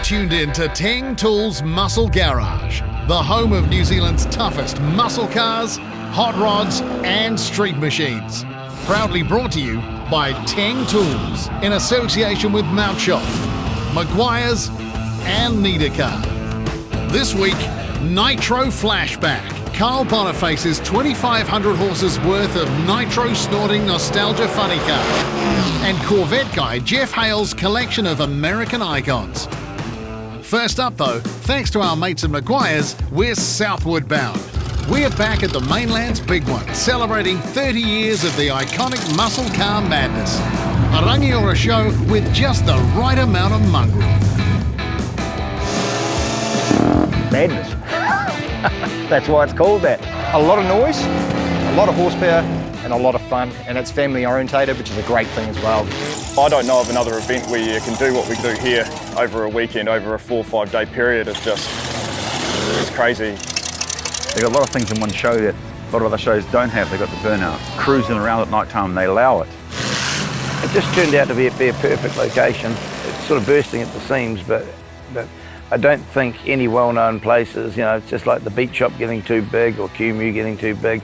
tuned in to Teng Tools Muscle Garage, the home of New Zealand's toughest muscle cars, hot rods and street machines. Proudly brought to you by Teng Tools in association with Mount Shop, Maguire's and Niedercar. This week, Nitro Flashback. Karl Boniface's 2,500 horses worth of nitro-snorting nostalgia funny car. And Corvette guy Geoff Hale's collection of American icons. First up though, thanks to our mates at Maguire's, we're southward bound. We're back at the Mainland's big one, celebrating 30 years of the iconic muscle car madness. A rangiora show with just the right amount of mongrel. Madness. That's why it's called that. A lot of noise, a lot of horsepower, and a lot of fun, and it's family orientated, which is a great thing as well. I don't know of another event where you can do what we do here over a weekend, over a 4 or 5 day period. It's crazy. They've got a lot of things in one show that a lot of other shows don't have. They've got the burnout. Cruising around at night time, they allow it. It just turned out to be a perfect location. It's sort of bursting at the seams, but I don't think any well-known places, you know, it's just like the beach shop getting too big or QMU getting too big.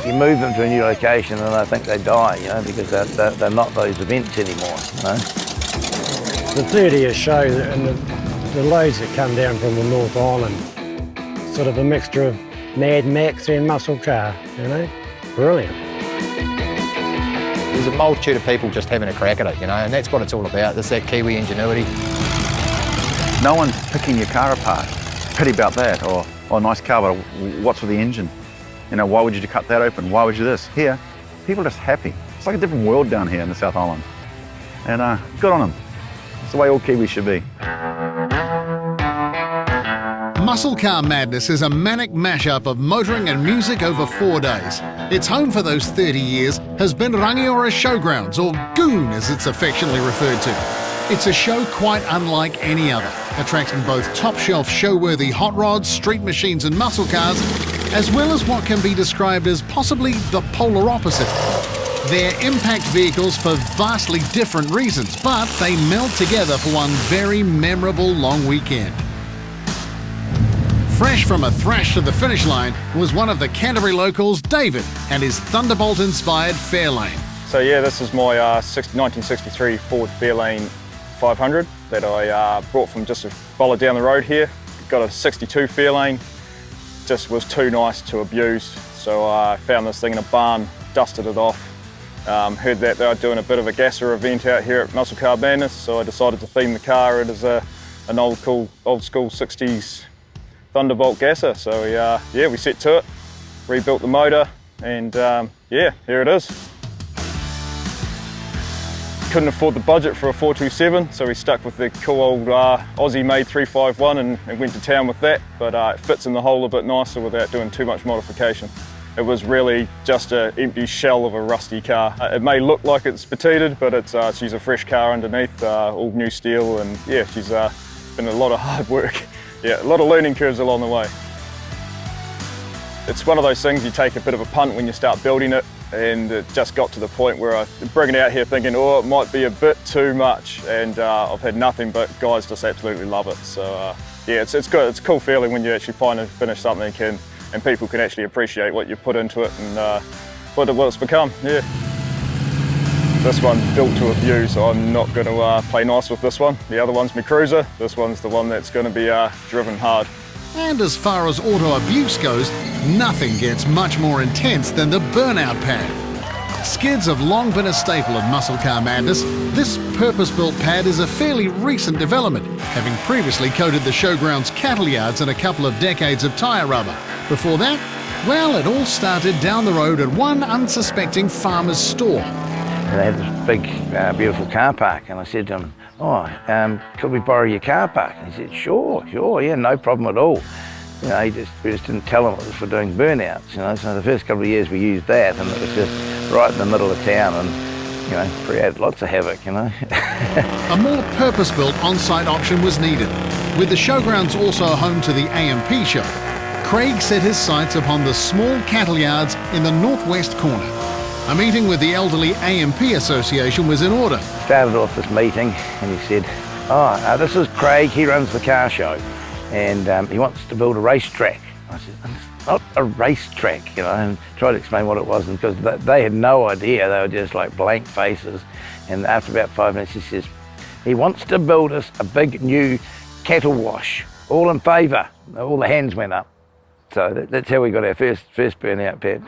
You move them to a new location and I think they die, you know, because they're not those events anymore, you know. The 30th show and the loads that come down from the North Island, sort of a mixture of Mad Max and muscle car, you know, brilliant. There's a multitude of people just having a crack at it, you know, and that's what it's all about. There's that Kiwi ingenuity. No one's picking your car apart. Pity about that. Or nice car, but what's with the engine? You know, why would you cut that open? Why would you this? Here, people are just happy. It's like a different world down here in the South Island. And good on them. It's the way all Kiwis should be. Muscle Car Madness is a manic mashup of motoring and music over 4 days. Its home for those 30 years has been Rangiora Showgrounds, or Goon as it's affectionately referred to. It's a show quite unlike any other, attracting both top-shelf show-worthy hot rods, street machines and muscle cars, as well as what can be described as possibly the polar opposite. They're impact vehicles for vastly different reasons, but they meld together for one very memorable long weekend. Fresh from a thrash to the finish line was one of the Canterbury locals, David, and his Thunderbolt-inspired Fairlane. So yeah, this is my 1963 Ford Fairlane 500 that I brought from just a bollar down the road here. Got a 62 Fairlane, just was too nice to abuse. So I found this thing in a barn, dusted it off. Heard that they were doing a bit of a gasser event out here at Muscle Car Madness, so I decided to theme the car as an old school 60s Thunderbolt gasser. So yeah, we set to it, rebuilt the motor, and yeah, here it is. Couldn't afford the budget for a 427, so we stuck with the cool old Aussie-made 351 and went to town with that, but it fits in the hole a bit nicer without doing too much modification. It was really just an empty shell of a rusty car. It may look like it's petiteed, but she's a fresh car underneath, all new steel, and yeah, she's been a lot of hard work. Yeah, a lot of learning curves along the way. It's one of those things you take a bit of a punt when you start building it, and it just got to the point where I bring it out here thinking, oh, it might be a bit too much, and I've had nothing but guys just absolutely love it. So yeah, it's good. It's a cool feeling when you actually finally finish something and people can actually appreciate what you put into it and what it's become. Yeah. This one's built to a view, so I'm not going to play nice with this one. The other one's my cruiser. This one's the one that's going to be driven hard. And as far as auto abuse goes, nothing gets much more intense than the burnout pad. Skids have long been a staple of Muscle Car Madness. This purpose-built pad is a fairly recent development, having previously coated the showgrounds cattle yards in a couple of decades of tyre rubber. Before that, well, it all started down the road at one unsuspecting farmer's store. And they had this big, beautiful car park, and I said to him, oh, could we borrow your car park? And he said, sure, yeah, no problem at all. You know, we just didn't tell him it was for doing burnouts, you know, so the first couple of years we used that, and it was just right in the middle of town, and, you know, created lots of havoc, you know. A more purpose-built on-site option was needed. With the showgrounds also home to the AMP show, Craig set his sights upon the small cattle yards in the northwest corner. A meeting with the elderly AMP Association was in order. Started off this meeting and he said, This is Craig, he runs the car show, and he wants to build a racetrack. I said, it's not a racetrack, and tried to explain what it was, because they had no idea. They were just like blank faces. And after about 5 minutes, he says, he wants to build us a big new cattle wash. All in favour. All the hands went up. So that's how we got our first burnout pad.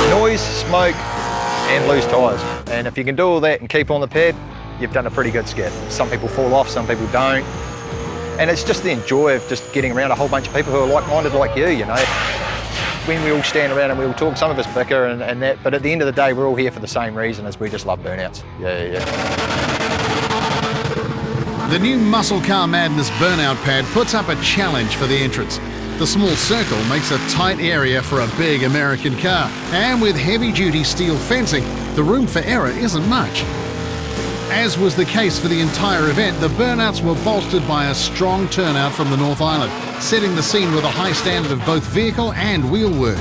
Noise, smoke, and loose tyres. And if you can do all that and keep on the pad, you've done a pretty good skit. Some people fall off, some people don't. And it's just the joy of just getting around a whole bunch of people who are like-minded like you, When we all stand around and we all talk, some of us bicker and that, but at the end of the day, we're all here for the same reason, as we just love burnouts. Yeah. The new Muscle Car Madness burnout pad puts up a challenge for the entrants. The small circle makes a tight area for a big American car, and with heavy-duty steel fencing, the room for error isn't much. As was the case for the entire event, the burnouts were bolstered by a strong turnout from the North Island, setting the scene with a high standard of both vehicle and wheel work.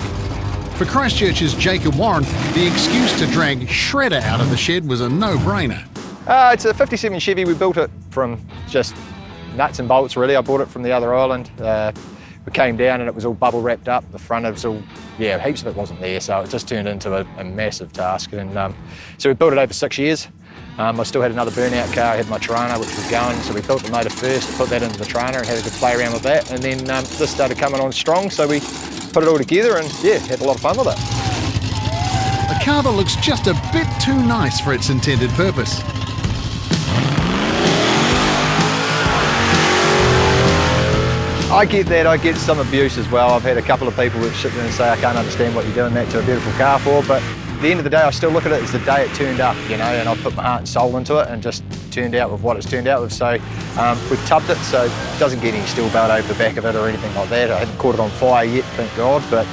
For Christchurch's Jacob Warren, the excuse to drag Shredder out of the shed was a no-brainer. It's a 57 Chevy. We built it from just nuts and bolts, really. I bought it from the other island. We came down and it was all bubble wrapped up. The front was all, heaps of it wasn't there, so it just turned into a massive task. And so we built it over 6 years. I still had another burnout car. I had my Tirana, which was going, so we built the motor first, put that into the Tirana and had a good play around with that. And then this started coming on strong, so we put it all together and had a lot of fun with it. A car that looks just a bit too nice for its intended purpose. I get that. I get some abuse as well. I've had a couple of people that sit there and say, I can't understand what you're doing that to a beautiful car for, but at the end of the day, I still look at it as the day it turned up, and I've put my heart and soul into it and just turned out with what it's turned out with. So we've tubbed it, so it doesn't get any steel belt over the back of it or anything like that. I haven't caught it on fire yet, thank God, but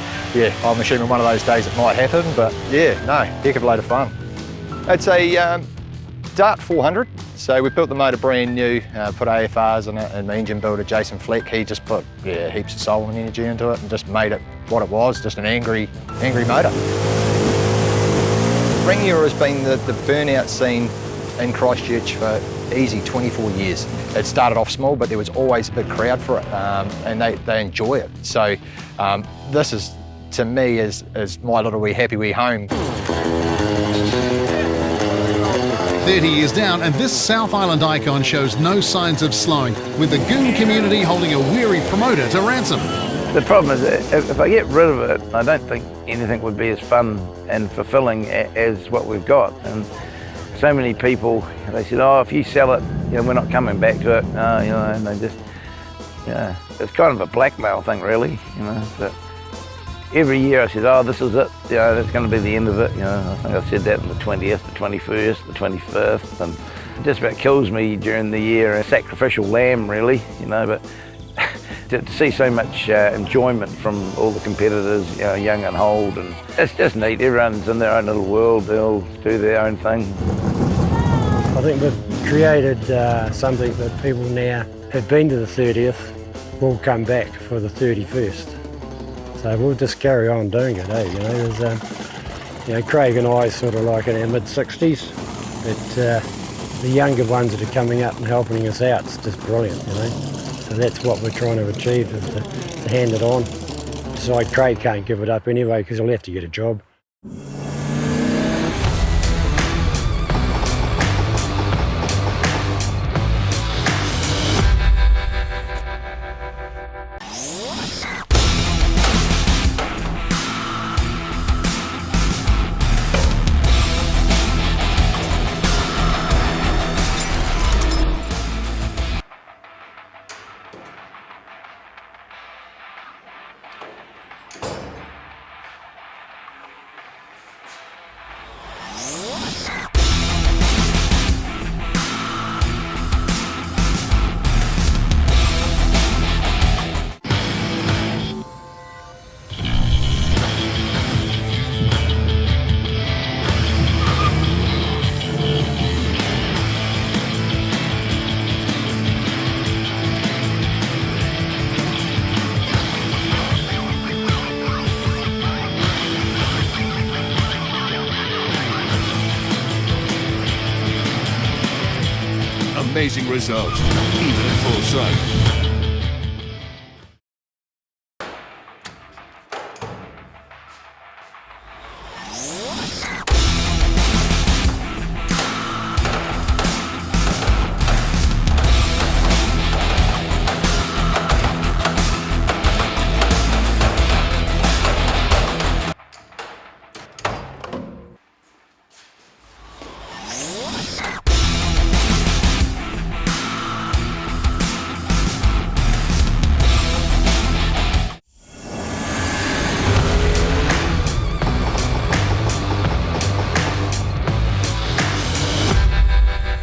I'm assuming one of those days it might happen, but heck of a load of fun. It's a Dart 400, so we built the motor brand new, put AFRs in it, and my engine builder, Jason Fleck, he just put heaps of soul and energy into it and just made it what it was, just an angry motor. Ringiora has been the burnout scene in Christchurch for easy 24 years. It started off small, but there was always a big crowd for it, and they enjoy it. So this is, to me, is my little wee happy wee home. 30 years down, and this South Island icon shows no signs of slowing, with the goon community holding a weary promoter to ransom. The problem is, if I get rid of it, I don't think anything would be as fun and fulfilling as what we've got. And so many people, they said, if you sell it, we're not coming back to it. And they just, it's kind of a blackmail thing, really. But every year I said, this is it. That's going to be the end of it. I think I said that on the 20th, the 21st, the 25th, and it just about kills me during the year. A sacrificial lamb, really. But to see so much enjoyment from all the competitors, young and old, and it's just neat. Everyone's in their own little world. They all do their own thing. I think we've created something that people now have been to the 30th will come back for the 31st. So we'll just carry on doing it, There's, Craig and I are sort of like in our mid-60s, but the younger ones that are coming up and helping us out, it's just brilliant, So that's what we're trying to achieve, is to hand it on. Besides, Craig can't give it up anyway because he'll have to get a job. amazing results, even at full sight.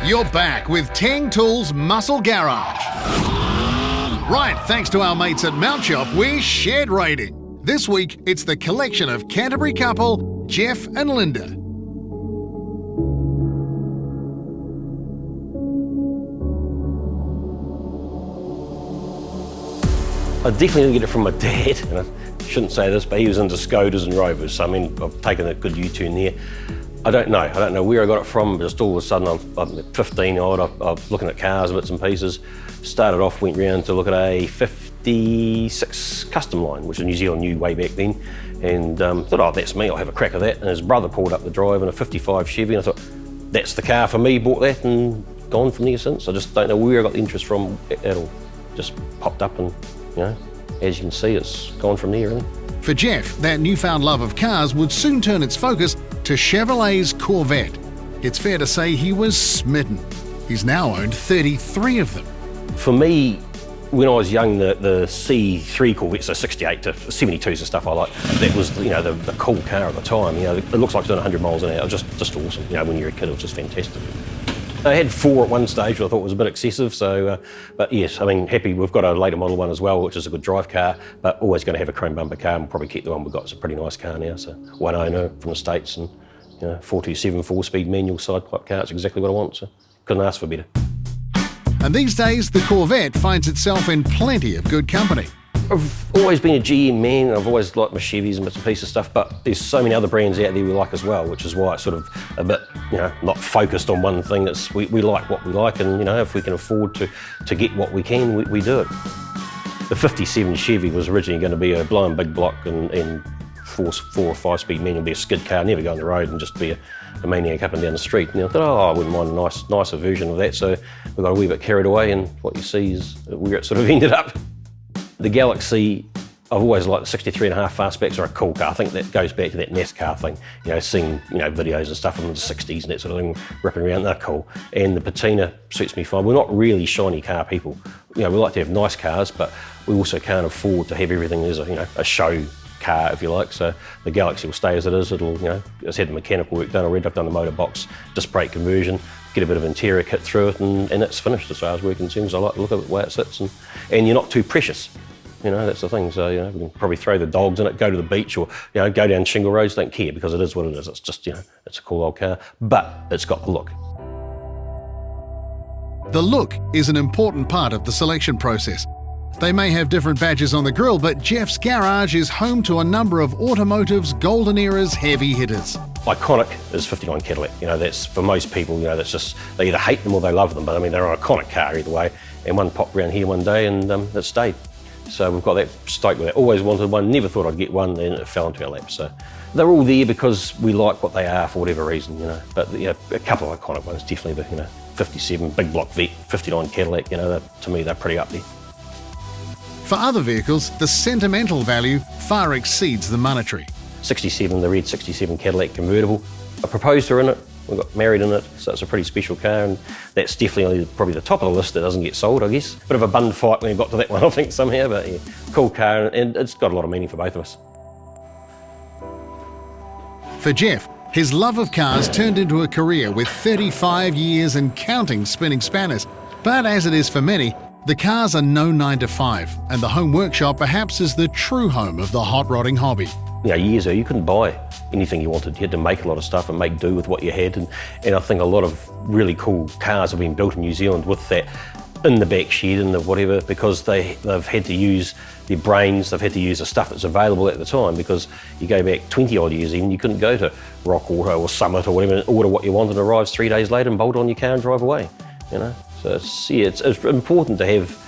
You're back with Teng Tools Muscle Garage. Right, thanks to our mates at Mount Shop, we're shed raiding. This week, it's the collection of Canterbury couple, Geoff and Linda. I definitely didn't get it from my dad, and I shouldn't say this, but he was into Skodas and Rovers, so I mean, I've taken a good U-turn there. I don't know where I got it from, but just all of a sudden I'm 15 odd, I'm looking at cars, bits and pieces. Started off, went round to look at a 56 custom line, which New Zealand knew way back then, and thought, oh, that's me, I'll have a crack at that. And his brother pulled up the drive in a 55 Chevy, and I thought, that's the car for me, bought that and gone from there since. I just don't know where I got the interest from at all. Just popped up and, you know, as you can see, it's gone from there, really. For Geoff, that newfound love of cars would soon turn its focus to Chevrolet's Corvette. It's fair to say he was smitten. He's now owned 33 of them. For me, when I was young, the C3 Corvettes, so 68 to 72s and stuff I like, that was, you know, the cool car at the time. You know, it looks like it's doing 100 miles an hour, just awesome. You know, when you're a kid, it was just fantastic. I had 4 at one stage, which I thought was a bit excessive, so, but yes, I mean, happy we've got a later model one as well, which is a good drive car, but always going to have a chrome bumper car, and we'll probably keep the one we've got. It's a pretty nice car now, so one owner from the States, and, you know, 427 4-speed manual side pipe car, it's exactly what I want, so couldn't ask for better. And these days, the Corvette finds itself in plenty of good company. I've always been a GM man, and I've always liked my Chevys and bits and pieces of stuff, but there's so many other brands out there we like as well, which is why it's sort of a bit, you know, not focused on one thing. It's we like what we like, and, you know, if we can afford to get what we can, we do it. The 57 Chevy was originally going to be a blowing big block and 4 or 5-speed manual, be a skid car, never go on the road and just be a maniac up and down the street. And I thought, oh, I wouldn't mind a nicer version of that, so we got a wee bit carried away, and what you see is where it sort of ended up. The Galaxy, I've always liked the 63.5 fastbacks are a cool car. I think that goes back to that NASCAR thing, you know, seeing, you know, videos and stuff from the 60s and that sort of thing, ripping around, they're cool. And the Patina suits me fine. We're not really shiny car people. You know, we like to have nice cars, but we also can't afford to have everything as a, you know, a show car, if you like. So the Galaxy will stay as it is. It'll, you know, it's had the mechanical work done already. I've done the motor box, disc brake conversion, get a bit of interior kit through it, and it's finished as far as we're concerned. I like to look at the way it sits, and you're not too precious. You know, that's the thing. So, you know, we can probably throw the dogs in it, go to the beach, or, you know, go down shingle roads, don't care, because it is what it is. It's just, you know, it's a cool old car, but it's got the look. The look is an important part of the selection process. They may have different badges on the grille, but Geoff's garage is home to a number of automotive's golden era's heavy hitters. Iconic is 59 Cadillac. You know, that's, for most people, you know, that's just, they either hate them or they love them, but I mean, they're an iconic car either way. And one popped around here one day, and it stayed. So we've got that stoked with that. Always wanted one, never thought I'd get one, then it fell into our lap. So they're all there because we like what they are for whatever reason, you know. But, you know, a couple of iconic ones, definitely the, you know, 57 big block Vette, 59 Cadillac, you know, to me they're pretty up there. For other vehicles, the sentimental value far exceeds the monetary. 67, the red 67 Cadillac convertible. I proposed her in it, we got married in it, so it's a pretty special car, and that's definitely probably the top of the list that doesn't get sold, I guess. Bit of a bun fight when we got to that one, I think, somehow, but yeah, cool car, and it's got a lot of meaning for both of us. For Geoff, his love of cars turned into a career with 35 years and counting spinning spanners. But as it is for many, the cars are no 9 to 5, and the home workshop perhaps is the true home of the hot rodding hobby. You know, years ago, you couldn't buy anything you wanted. You had to make a lot of stuff and make do with what you had. And I think a lot of really cool cars have been built in New Zealand with that in the back shed and the whatever, because they've had to use their brains, they've had to use the stuff that's available at the time, because you go back 20 odd years even, you couldn't go to Rock Auto or Summit or whatever and order what you wanted, and it arrives 3 days later and bolt on your car and drive away, you know. So it's important to have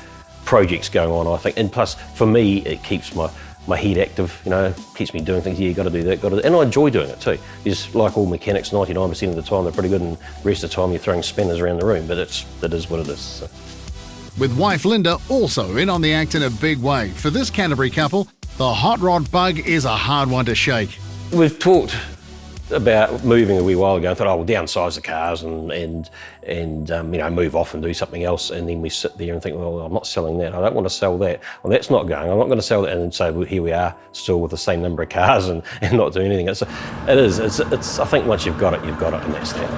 projects going on, I think, and plus for me it keeps my head active, you know, keeps me doing things. Yeah, got to do that, and I enjoy doing it too. It's like all mechanics, 99% of the time they're pretty good, and the rest of the time you're throwing spinners around the room, but it is what it is. So. With wife Linda also in on the act in a big way. For this Canterbury couple, the hot rod bug is a hard one to shake. We've talked about moving a wee while ago. I thought, we'll downsize the cars and you know, move off and do something else. And then we sit there and think, well, I'm not selling that. I don't want to sell that. Well, that's not going. I'm not going to sell that. And so well, here we are, still with the same number of cars and not doing anything. It's I think once you've got it, and that's that.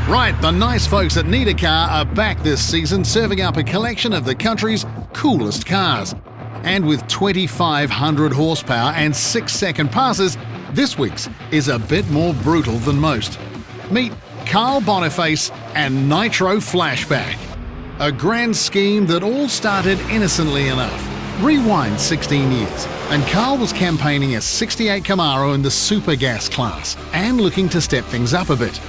Right, the nice folks at Need a Car are back this season, serving up a collection of the country's coolest cars. And with 2,500 horsepower and 6-second passes, this week's is a bit more brutal than most. Meet Karl Boniface and Nitro Flashback. A grand scheme that all started innocently enough. Rewind 16 years, and Karl was campaigning a 68 Camaro in the super gas class and looking to step things up a bit.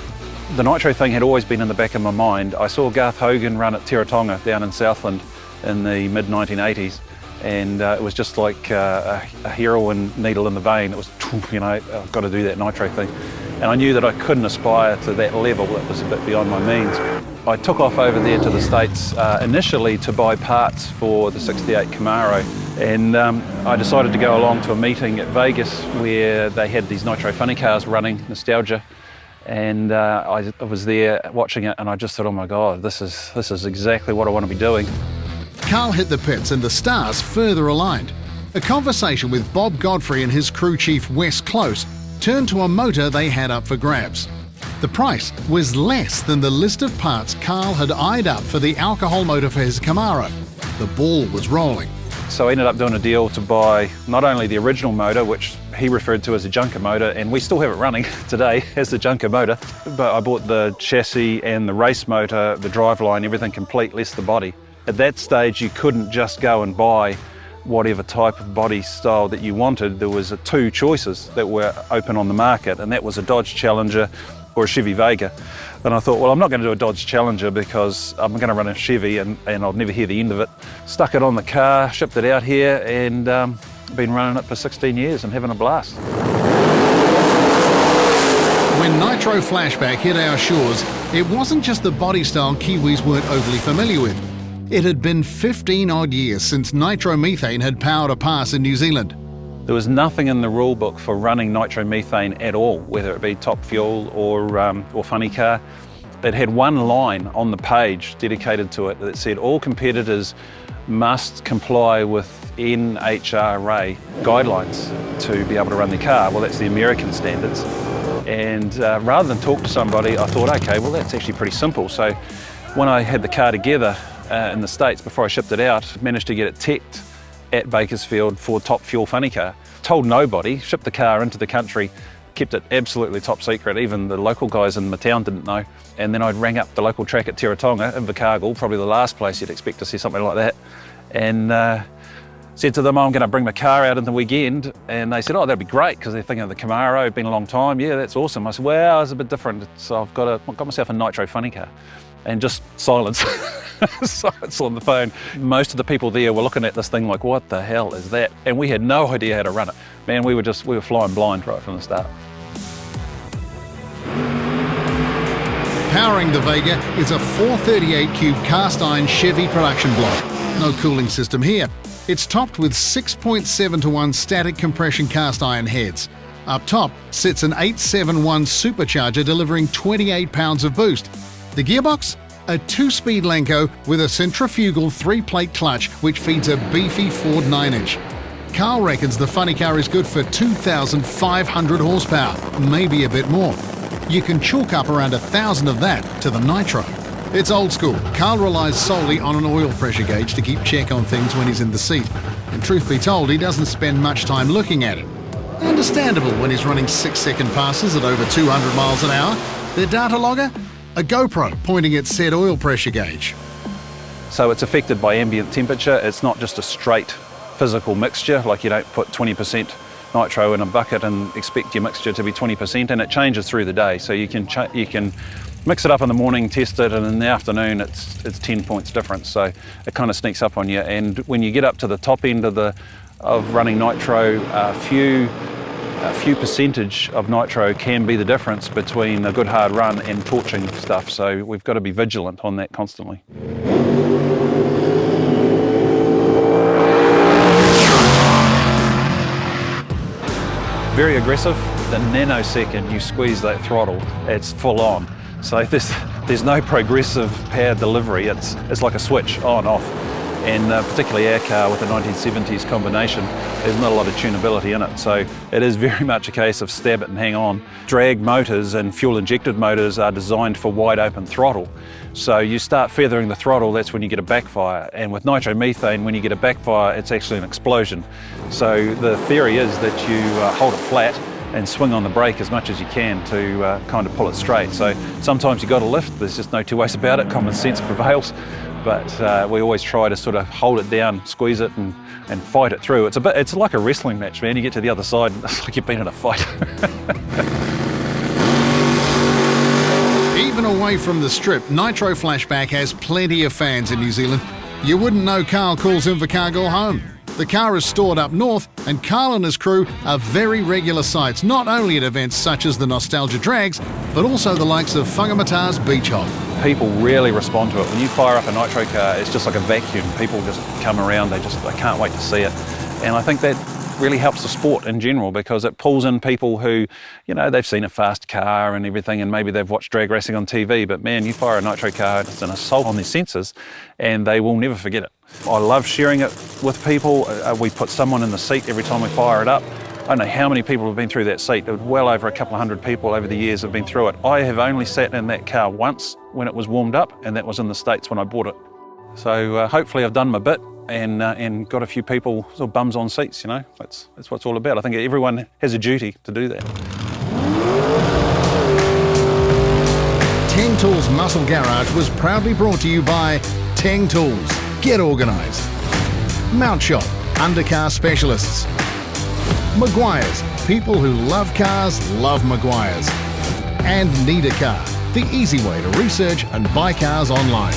The Nitro thing had always been in the back of my mind. I saw Geoff Hale run at Tonga down in Southland in the mid-1980s. And it was just like a heroin needle in the vein. It was, you know, I've got to do that Nitro thing. And I knew that I couldn't aspire to that level. That was a bit beyond my means. I took off over there to the States initially to buy parts for the 68 Camaro. And I decided to go along to a meeting at Vegas where they had these Nitro funny cars running, Nostalgia. And I was there watching it and I just thought, oh my God, this is exactly what I want to be doing. Karl hit the pits and the stars further aligned. A conversation with Bob Godfrey and his crew chief Wes Close turned to a motor they had up for grabs. The price was less than the list of parts Karl had eyed up for the alcohol motor for his Camaro. The ball was rolling. So I ended up doing a deal to buy not only the original motor, which he referred to as a junker motor, and we still have it running today as the junker motor, but I bought the chassis and the race motor, the driveline, everything complete, less the body. At that stage, you couldn't just go and buy whatever type of body style that you wanted. There was two choices that were open on the market, and that was a Dodge Challenger or a Chevy Vega. And I thought, well, I'm not going to do a Dodge Challenger because I'm going to run a Chevy and I'll never hear the end of it. Stuck it on the car, shipped it out here, and been running it for 16 years and having a blast. When Nitro Flashback hit our shores, it wasn't just the body style Kiwis weren't overly familiar with. It had been 15 odd years since nitromethane had powered a pass in New Zealand. There was nothing in the rule book for running nitromethane at all, whether it be top fuel or funny car. It had one line on the page dedicated to it that said all competitors must comply with NHRA guidelines to be able to run their car. Well, that's the American standards. And rather than talk to somebody, I thought, okay, well, that's actually pretty simple. So when I had the car together, in the States before I shipped it out, managed to get it teched at Bakersfield for top fuel funny car. Told nobody, shipped the car into the country, kept it absolutely top secret. Even the local guys in the town didn't know. And then I rang up the local track at Tonga in Invercargill, probably the last place you'd expect to see something like that, and said to them, I'm going to bring my car out in the weekend. And they said, oh, that'd be great, because they're thinking of the Camaro, it's been a long time. Yeah, that's awesome. I said, well, it's a bit different. So I've got myself a Nitro funny car. And just silence. Silence on the phone. Most of the people there were looking at this thing like, what the hell is that? And we had no idea how to run it. Man, we were flying blind right from the start. Powering the Vega is a 438 cube cast iron Chevy production block. No cooling system here. It's topped with 6.7 to 1 static compression cast iron heads. Up top sits an 871 supercharger delivering 28 pounds of boost. The gearbox? A 2-speed Lenco with a centrifugal 3-plate clutch which feeds a beefy Ford 9-inch. Karl reckons the funny car is good for 2,500 horsepower, maybe a bit more. You can chalk up around 1,000 of that to the Nitro. It's old school. Karl relies solely on an oil pressure gauge to keep check on things when he's in the seat. And truth be told, he doesn't spend much time looking at it. Understandable when he's running 6-second passes at over 200 miles an hour. Their data logger? A GoPro pointing at said oil pressure gauge. So it's affected by ambient temperature. It's not just a straight physical mixture, like you don't put 20% nitro in a bucket and expect your mixture to be 20%, and it changes through the day. So you can Mix it up in the morning, test it, and in the afternoon it's 10 points difference. So it kind of sneaks up on you. And when you get up to the top end of running nitro, a few percentage of nitro can be the difference between a good hard run and torching stuff. So we've got to be vigilant on that constantly. Very aggressive. The nanosecond you squeeze that throttle, it's full on. So there's no progressive power delivery. It's like a switch on off. And particularly our car with the 1970s combination, there's not a lot of tunability in it. So it is very much a case of stab it and hang on. Drag motors and fuel injected motors are designed for wide open throttle. So you start feathering the throttle, that's when you get a backfire. And with nitromethane, when you get a backfire, it's actually an explosion. So the theory is that you hold it flat and swing on the brake as much as you can to kind of pull it straight. So sometimes you've got to lift, there's just no two ways about it, common sense prevails. But we always try to sort of hold it down, squeeze it and fight it through. It's like a wrestling match, man. You get to the other side, it's like you've been in a fight. Even away from the strip, Nitro Flashback has plenty of fans in New Zealand. You wouldn't know Karl calls Invercargill home. The car is stored up north, and Karl and his crew are very regular sights, not only at events such as the Nostalgia Drags, but also the likes of Whangamata's Beach Hop. People really respond to it. When you fire up a nitro car, it's just like a vacuum. People just come around, they can't wait to see it. And I think that really helps the sport in general, because it pulls in people who, you know, they've seen a fast car and everything, and maybe they've watched drag racing on TV, but man, you fire a nitro car, it's an assault on their senses, and they will never forget it. I love sharing it with people. We put someone in the seat every time we fire it up. I don't know how many people have been through that seat. Well over a couple of hundred people over the years have been through it. I have only sat in that car once when it was warmed up, and that was in the States when I bought it. So hopefully I've done my bit and got a few people sort of bums on seats, you know. That's what it's all about. I think everyone has a duty to do that. Teng Tools Muscle Garage was proudly brought to you by Teng Tools. Get organised. Mount Shop, undercar specialists. Maguire's, people who love cars love Maguire's. And Need a Car, the easy way to research and buy cars online.